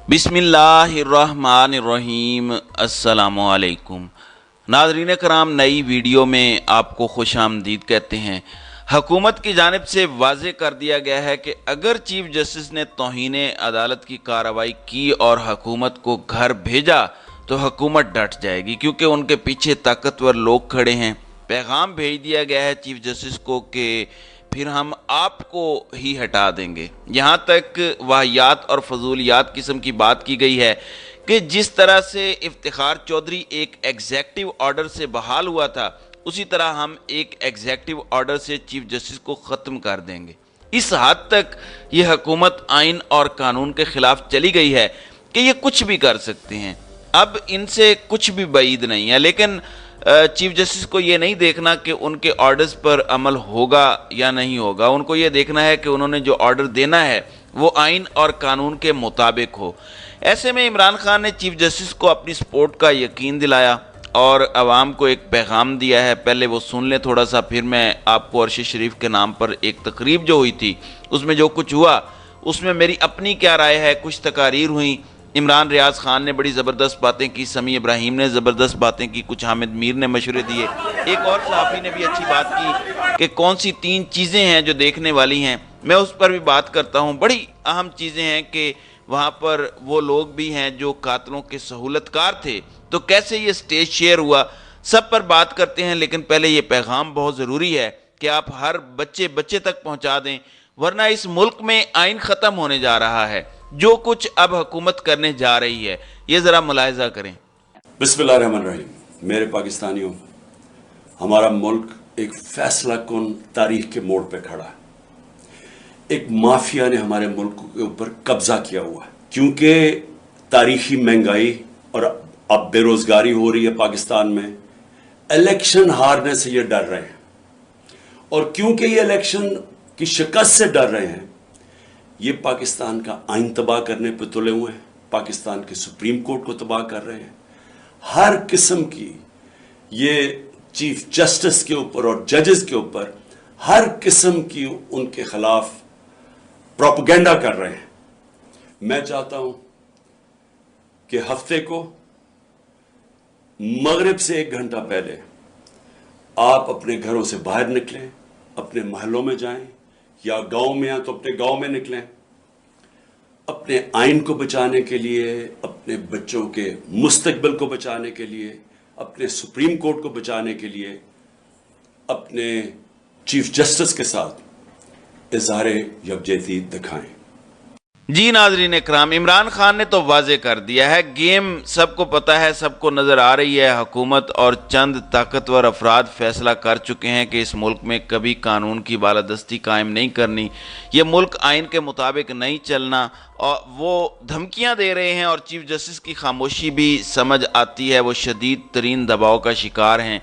बिस्मिल्लाहिर्रहमानिर्रहीम। अस्सलामुअलैकुम नाज़रीन कराम, नई वीडियो में आपको खुश आमदीद कहते हैं। हुकूमत की जानिब से वाज़े कर दिया गया है कि अगर चीफ जस्टिस ने तौहीन अदालत की कार्रवाई की और हुकूमत को घर भेजा तो हुकूमत डट जाएगी, क्योंकि उनके पीछे ताकतवर लोग खड़े हैं। पैगाम भेज दिया गया है चीफ जस्टिस को कि फिर हम आपको ही हटा देंगे। यहाँ तक वाहियात और फजूलियात किस्म की बात की गई है कि जिस तरह से इफ्तिखार चौधरी एक एग्जेक्टिव ऑर्डर से बहाल हुआ था, उसी तरह हम एक एग्जेक्टिव ऑर्डर से चीफ जस्टिस को ख़त्म कर देंगे। इस हद तक ये हुकूमत आइन और कानून के ख़िलाफ़ चली गई है कि ये कुछ भी कर सकते हैं। अब इनसे कुछ भी बाइद नहीं है, लेकिन चीफ जस्टिस को ये नहीं देखना कि उनके ऑर्डर्स पर अमल होगा या नहीं होगा। उनको ये देखना है कि उन्होंने जो ऑर्डर देना है वो आइन और कानून के मुताबिक हो। ऐसे में इमरान खान ने चीफ जस्टिस को अपनी सपोर्ट का यकीन दिलाया और आवाम को एक पैगाम दिया है। पहले वो सुन लें थोड़ा सा, फिर मैं आपको अरश शरीफ के नाम पर एक तकरीब जो हुई थी उसमें जो कुछ हुआ उसमें मेरी अपनी क्या राय है। कुछ तकारीर हुई, इमरान रियाज खान ने बड़ी ज़बरदस्त बातें की, समी इब्राहिम ने ज़बरदस्त बातें की, कुछ हामिद मीर ने मशवरे दिए, एक और सहाफ़ी ने भी अच्छी बात की कि कौन सी 3 चीज़ें हैं जो देखने वाली हैं। मैं उस पर भी बात करता हूँ। बड़ी अहम चीज़ें हैं कि वहाँ पर वो लोग भी हैं जो कातलों के सहूलतकार थे, तो कैसे ये स्टेज शेयर हुआ, सब पर बात करते हैं। लेकिन पहले ये पैगाम बहुत ज़रूरी है कि आप हर बच्चे तक पहुँचा दें, वरना इस मुल्क में आइन ख़त्म होने जा रहा है। जो कुछ अब हुकूमत करने जा रही है ये ज़रा मुलाहिज़ा करें। बिस्मिल्लाहिर्रहमानिर्रहीम। मेरे पाकिस्तानियों, हमारा मुल्क एक फैसला कुन तारीख के मोड़ पे खड़ा है। एक माफिया ने हमारे मुल्क के ऊपर कब्जा किया हुआ है, क्योंकि तारीखी महंगाई और अब बेरोजगारी हो रही है पाकिस्तान में। इलेक्शन हारने से ये डर रहे हैं, और क्योंकि ये इलेक्शन की शिकस्त से डर रहे हैं, ये पाकिस्तान का आइन तबाह करने पर तुले हुए हैं, पाकिस्तान के सुप्रीम कोर्ट को तबाह कर रहे हैं। हर किस्म की ये चीफ जस्टिस के ऊपर और जजेस के ऊपर हर किस्म की उनके खिलाफ प्रोपेगेंडा कर रहे हैं। मैं चाहता हूं कि हफ्ते को मगरिब से 1 घंटा पहले आप अपने घरों से बाहर निकलें, अपने महलों में जाएं, या गांव में हैं तो अपने गांव में निकलें, अपने आइन को बचाने के लिए, अपने बच्चों के मुस्तकबिल को बचाने के लिए, अपने सुप्रीम कोर्ट को बचाने के लिए, अपने चीफ जस्टिस के साथ इज़हार यकजहती दिखाएं। जी नाज़रीन इकराम, इमरान खान ने तो वाज़े कर दिया है, गेम सबको पता है, सबको नज़र आ रही है। हुकूमत और चंद ताकतवर अफराद फैसला कर चुके हैं कि इस मुल्क में कभी कानून की बालादस्ती कायम नहीं करनी, ये मुल्क आइन के मुताबिक नहीं चलना, और वो धमकियां दे रहे हैं। और चीफ जस्टिस की खामोशी भी समझ आती है, वो शदीद तरीन दबाव का शिकार हैं।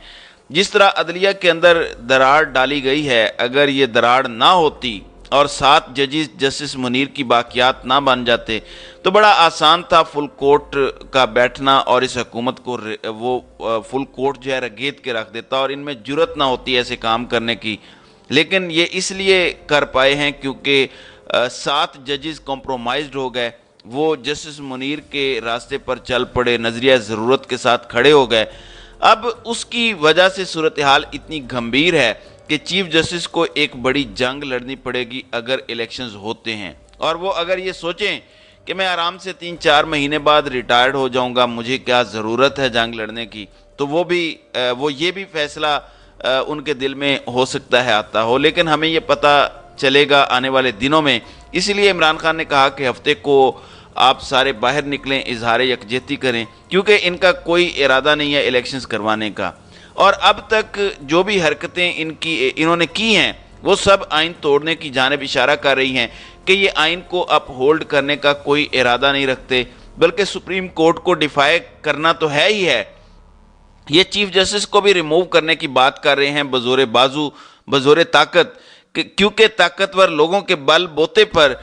जिस तरह अदलिया के अंदर दरार डाली गई है, अगर ये दरार ना होती और 7 जजेस जस्टिस मुनीर की बाकियात ना बन जाते तो बड़ा आसान था फुल कोर्ट का बैठना, और इस हुकूमत को वो फुल कोर्ट जो है रगेद के रख देता और इनमें जुर्रत ना होती ऐसे काम करने की। लेकिन ये इसलिए कर पाए हैं क्योंकि 7 जजेस कॉम्प्रोमाइज्ड हो गए, वो जस्टिस मुनीर के रास्ते पर चल पड़े, नज़रिया ज़रूरत के साथ खड़े हो गए। अब उसकी वजह से सूरत हाल इतनी गंभीर है कि चीफ जस्टिस को एक बड़ी जंग लड़नी पड़ेगी अगर इलेक्शंस होते हैं। और वो अगर ये सोचें कि मैं आराम से 3-4 महीने बाद रिटायर्ड हो जाऊंगा, मुझे क्या ज़रूरत है जंग लड़ने की, तो वो ये भी फैसला उनके दिल में हो सकता है आता हो। लेकिन हमें ये पता चलेगा आने वाले दिनों में। इसलिए इमरान खान ने कहा कि हफ्ते को आप सारे बाहर निकलें, इजहार यकजहती करें, क्योंकि इनका कोई इरादा नहीं है इलेक्शंस करवाने का। और अब तक जो भी हरकतें इन्होंने की हैं वो सब आइन तोड़ने की जानिब इशारा कर रही हैं कि ये आइन को अप होल्ड करने का कोई इरादा नहीं रखते, बल्कि सुप्रीम कोर्ट को डिफाई करना तो है ही है। ये चीफ जस्टिस को भी रिमूव करने की बात कर रहे हैं बजोरे बाजू, बजोरे ताकत, क्योंकि ताकतवर लोगों के बल बोते पर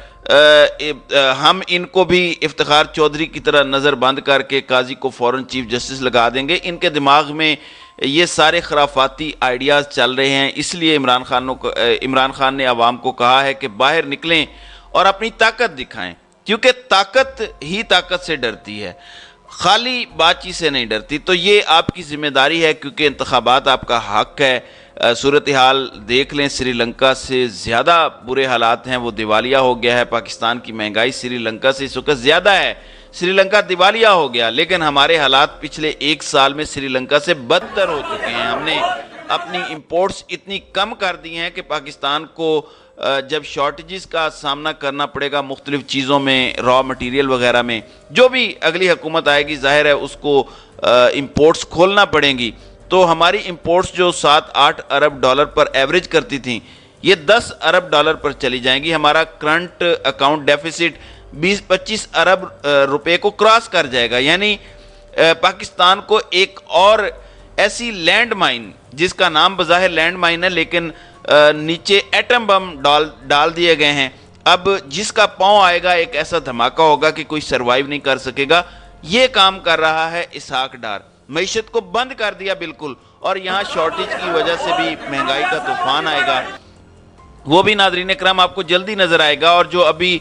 हम इनको भी इफ्तिखार चौधरी की तरह नज़र बंद करके काजी को फ़ौरन चीफ जस्टिस लगा देंगे। इनके दिमाग में ये सारे खराफाती आइडियाज़ चल रहे हैं। इसलिए इमरान खान ने आवाम को कहा है कि बाहर निकलें और अपनी ताकत दिखाएं। کیونکہ طاقت ہی طاقت سے ڈرتی ہے، خالی بات چیت سے نہیں ڈرتی۔ تو یہ آپ کی ذمہ داری ہے، کیونکہ انتخابات آپ کا حق ہے۔ صورتحال دیکھ لیں، سری لنکا سے زیادہ برے حالات ہیں، وہ دیوالیہ ہو گیا ہے۔ پاکستان کی مہنگائی سری لنکا سے اس وقت زیادہ ہے، سری لنکا دیوالیہ ہو گیا، لیکن ہمارے حالات پچھلے ایک سال میں سری لنکا سے بدتر ہو چکے ہیں۔ ہم نے اپنی امپورٹس اتنی کم کر دی ہیں کہ پاکستان کو جب شارٹیجز کا سامنا کرنا پڑے گا مختلف چیزوں میں، را مٹیریل وغیرہ میں، جو بھی اگلی حکومت آئے گی ظاہر ہے اس کو امپورٹس کھولنا پڑیں گی، تو ہماری امپورٹس جو 7-8 ارب ڈالر پر ایوریج کرتی تھیں، یہ 10 ارب ڈالر پر چلی جائیں گی۔ ہمارا کرنٹ اکاؤنٹ ڈیفیسٹ 20-25 ارب روپے کو کراس کر جائے گا، یعنی پاکستان کو ایک اور ایسی لینڈ مائن، جس کا نام بظاہر لینڈ مائن ہے لیکن نیچے ایٹم بم ڈال دیے گئے ہیں، اب جس کا پاؤں آئے گا ایک ایسا دھماکہ ہوگا کہ کوئی سروائیو نہیں کر سکے گا۔ یہ کام کر رہا ہے اسحاق ڈار، معیشت کو بند کر دیا بالکل، اور یہاں شارٹیج کی وجہ سے بھی مہنگائی کا طوفان آئے گا، وہ بھی ناظرین کرام آپ کو جلدی نظر آئے گا۔ اور جو ابھی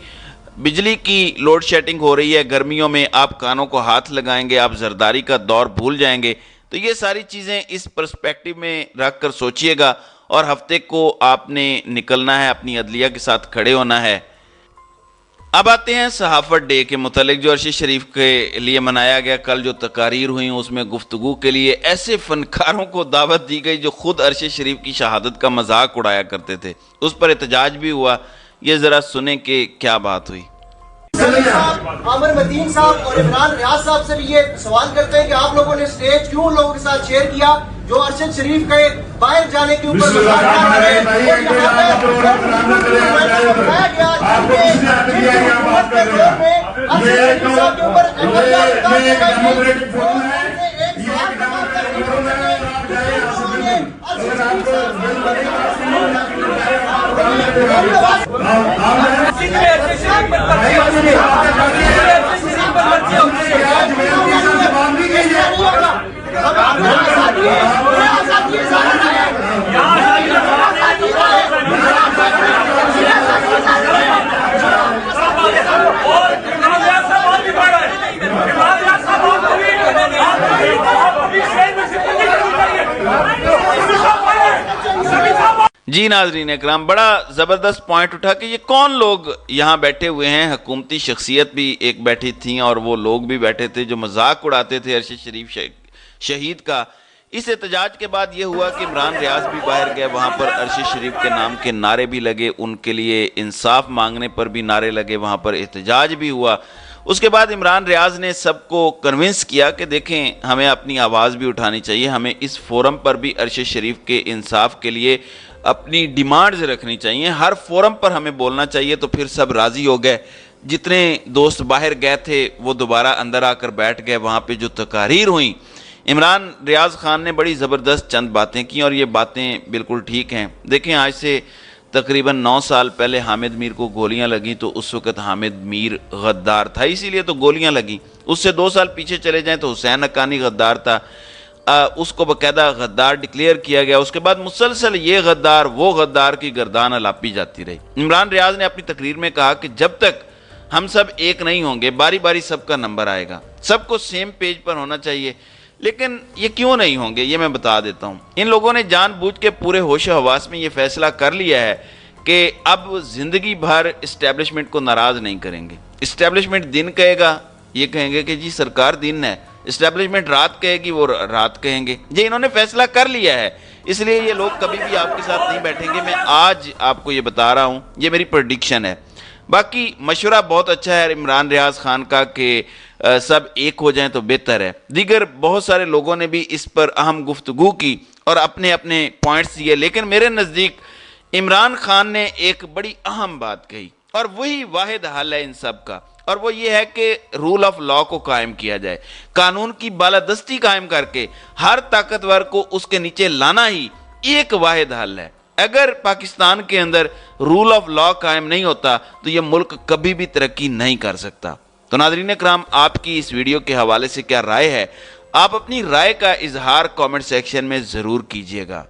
بجلی کی لوڈ شیڈنگ ہو رہی ہے گرمیوں میں، آپ کانوں کو ہاتھ لگائیں گے، آپ زرداری کا دور بھول جائیں گے۔ تو یہ ساری چیزیں اس پرسپیکٹیو میں رکھ کر سوچئے گا، اور ہفتے کو آپ نے نکلنا ہے، اپنی عدلیہ کے ساتھ کھڑے ہونا ہے۔ اب آتے ہیں صحافت ڈے کے متعلق، جو عرش شریف کے لیے منایا گیا۔ کل جو تقاریر ہوئیں اس میں گفتگو کے لیے ایسے فنکاروں کو دعوت دی گئی جو خود عرش شریف کی شہادت کا مذاق اڑایا کرتے تھے، اس پر احتجاج بھی ہوا۔ یہ ذرا سنیں کہ کیا بات ہوئی۔ عامر مدین صاحب اور عمران ریاض صاحب سے بھی یہ سوال کرتے ہیں کہ آپ لوگوں نے سٹیج کیوں لوگوں کے ساتھ شیئر کیا جو ارشد شریف کے باہر جانے کے اوپر مذاق کر رہے ہیں، اور یہاں پہ بتایا گیا حکومت کے دور میں ارشد شریف صاحب کے اوپر ایک جی ناظرین اکرام، بڑا زبردست پوائنٹ اٹھا کہ یہ کون لوگ یہاں بیٹھے ہوئے ہیں۔ حکومتی شخصیت بھی ایک بیٹھی تھیں اور وہ لوگ بھی بیٹھے تھے جو مذاق اڑاتے تھے ارشد شریف شہید کا۔ اس احتجاج کے بعد یہ ہوا کہ عمران ریاض بھی باہر گئے، وہاں پر ارشد شریف کے نام کے نعرے بھی لگے، ان کے لیے انصاف مانگنے پر بھی نعرے لگے، وہاں پر احتجاج بھی ہوا۔ اس کے بعد عمران ریاض نے سب کو کنونس کیا کہ دیکھیں ہمیں اپنی آواز بھی اٹھانی چاہیے، ہمیں اس فورم پر بھی ارشد شریف کے انصاف کے لیے اپنی ڈیمانڈز رکھنی چاہیے، ہر فورم پر ہمیں بولنا چاہیے۔ تو پھر سب راضی ہو گئے، جتنے دوست باہر گئے تھے وہ دوبارہ اندر آ کر بیٹھ گئے۔ وہاں پہ جو تقاریر ہوئیں، عمران ریاض خان نے بڑی زبردست چند باتیں کی، اور یہ باتیں بالکل ٹھیک ہیں۔ دیکھیں آج سے تقریباً 9 سال پہلے حامد میر کو گولیاں لگیں تو اس وقت حامد میر غدار تھا، اسی لیے تو گولیاں لگیں۔ اس سے 2 سال پیچھے چلے جائیں تو حسین حقانی غدار تھا، اس کو باقاعدہ غدار ڈکلیئر کیا گیا۔ اس کے بعد مسلسل یہ غدار وہ غدار کی گردان الاپی جاتی رہی۔ عمران ریاض نے اپنی تقریر میں کہا کہ جب تک ہم سب ایک نہیں ہوں گے، باری باری سب کا نمبر آئے گا، سب کو سیم پیج پر ہونا چاہیے۔ لیکن یہ کیوں نہیں ہوں گے یہ میں بتا دیتا ہوں۔ ان لوگوں نے جان بوجھ کے پورے ہوش و حواس میں یہ فیصلہ کر لیا ہے کہ اب زندگی بھر اسٹیبلشمنٹ کو ناراض نہیں کریں گے۔ اسٹیبلشمنٹ دن کہے گا، یہ کہیں گے کہ جی سرکار دن ہے، اسٹیبلشمنٹ رات کہے گی، وہ رات کہیں گے۔ یہ انہوں نے فیصلہ کر لیا ہے، اس لیے یہ لوگ کبھی بھی آپ کے ساتھ نہیں بیٹھیں گے۔ میں آج آپ کو یہ بتا رہا ہوں، یہ میری پریڈکشن ہے۔ باقی مشورہ بہت اچھا ہے عمران ریاض خان کا کہ سب ایک ہو جائیں تو بہتر ہے۔ دیگر بہت سارے لوگوں نے بھی اس پر اہم گفتگو کی اور اپنے اپنے پوائنٹس دیے، لیکن میرے نزدیک عمران خان نے ایک بڑی اہم بات کہی، اور وہی واحد حل ہے ان سب کا، اور وہ یہ ہے کہ رول آف لا کو قائم کیا جائے، قانون کی بالادستی قائم کر کے ہر طاقتور کو اس کے نیچے لانا ہی ایک واحد حل ہے۔ اگر پاکستان کے اندر رول آف لا قائم نہیں ہوتا تو یہ ملک کبھی بھی ترقی نہیں کر سکتا۔ تو ناظرین اکرام، آپ کی اس ویڈیو کے حوالے سے کیا رائے ہے؟ آپ اپنی رائے کا اظہار کامنٹ سیکشن میں ضرور کیجئے گا۔